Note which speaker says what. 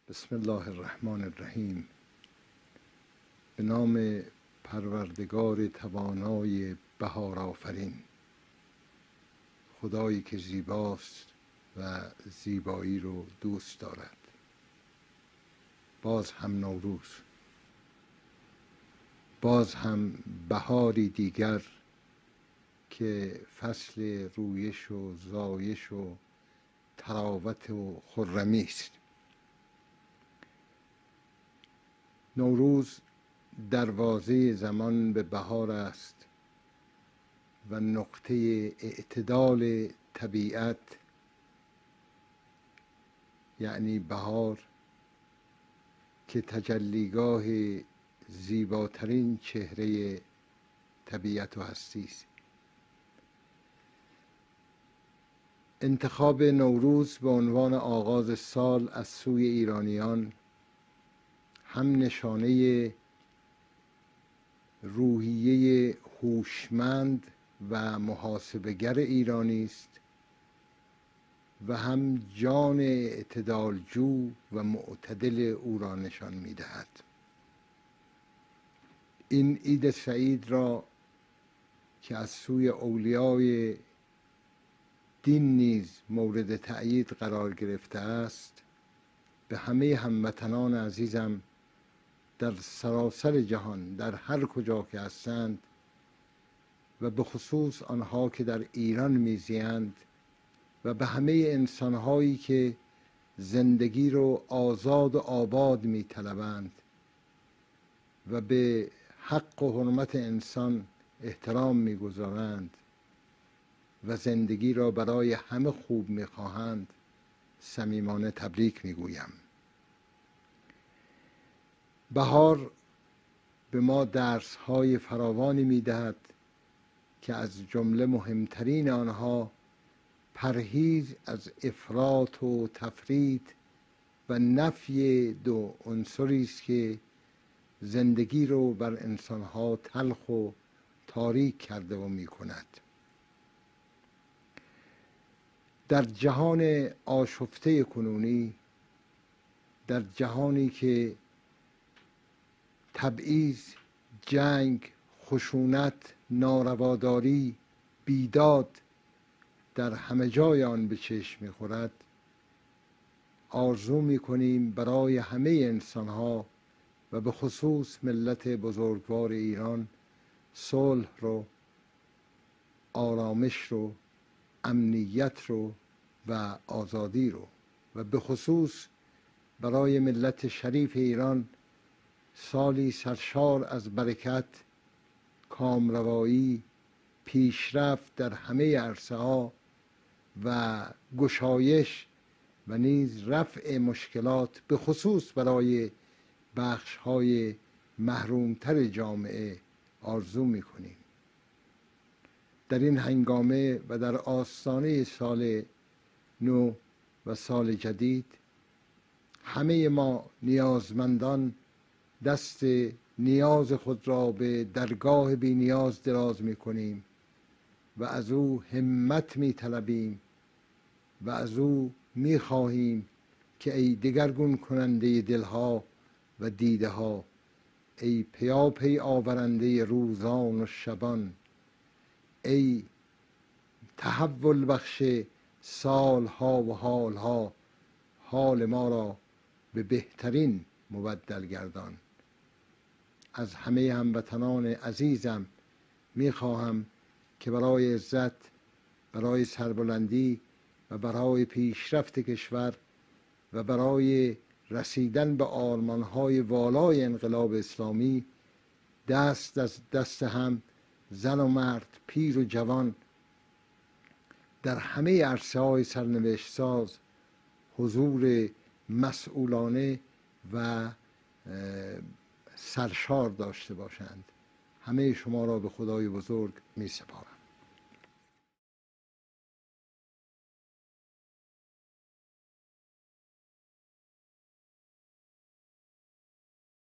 Speaker 1: بسم الله الرحمن الرحیم. به نام پروردگار توانای بهار آفرین، خدایی که زیباست و زیبایی رو دوست دارد. باز هم نوروز، باز هم بهاری دیگر که فصل رویش و زایش و تراوت و خرمی است. نوروز دروازه زمان به بهار است و نقطه اعتدال طبیعت، یعنی بهار که تجلیگاه زیباترین چهره طبیعت و هستی است. انتخاب نوروز به عنوان آغاز سال از سوی ایرانیان هم نشانه روحیه هوشمند و محاسبه‌گر ایرانی است و هم جان اعتدالجو و معتدل او را نشان می‌دهد. این عید سعید را که از سوی اولیای دین نیز مورد تأیید قرار گرفته است، به همه هموطنان عزیزم در سراسر جهان، در هر کجا که هستند و به خصوص آنها که در ایران میزیند و به همه انسانهایی که زندگی رو آزاد و آباد میطلبند و به حق و حرمت انسان احترام میگذارند و زندگی را برای همه خوب میخواهند، صمیمانه تبریک میگویم. بهار به ما درس‌های فراوانی می‌دهد که از جمله مهمترین آنها پرهیز از افراط و تفریط و نفی دو عنصری است که زندگی رو بر انسان‌ها تلخ و تاریک کرده و می‌کند. در جهان آشفته کنونی، در جهانی که تبعیض، جنگ، خشونت، نارواداری، بیداد در همه جای آن به چشم می‌خورد، آرزو می‌کنیم برای همه انسان‌ها و به خصوص ملت بزرگوار ایران صلح رو، آرامش رو، امنیت رو و آزادی رو، و به خصوص برای ملت شریف ایران سالی سرشار از برکت، کامروایی، پیشرفت در همه عرصه‌ها و گشایش و نیز رفع مشکلات، به خصوص برای بخش‌های محرومتر جامعه آرزو می‌کنیم. در این هنگامه و در آستانه سال نو و سال جدید، همه ما نیازمندان دست نیاز خود را به درگاه بی نیاز دراز می کنیم و از او همت می طلبیم و از او می خواهیم که ای دگرگون کننده دلها و دیده ها، ای پیاپی آورنده روزان و شبان، ای تحول بخش سالها و حالها، حال ما را به بهترین مبدل گردان. از همه هموطنان عزیزم میخواهم که برای عزت، برای سربلندی و برای پیشرفت کشور و برای رسیدن به آرمانهای والای انقلاب اسلامی دست از دست هم، زن و مرد، پیر و جوان، در همه عرصه‌های سرنوشت ساز حضور مسئولانه و سرشار داشته باشند. همه شما را به خدای بزرگ می سپارم.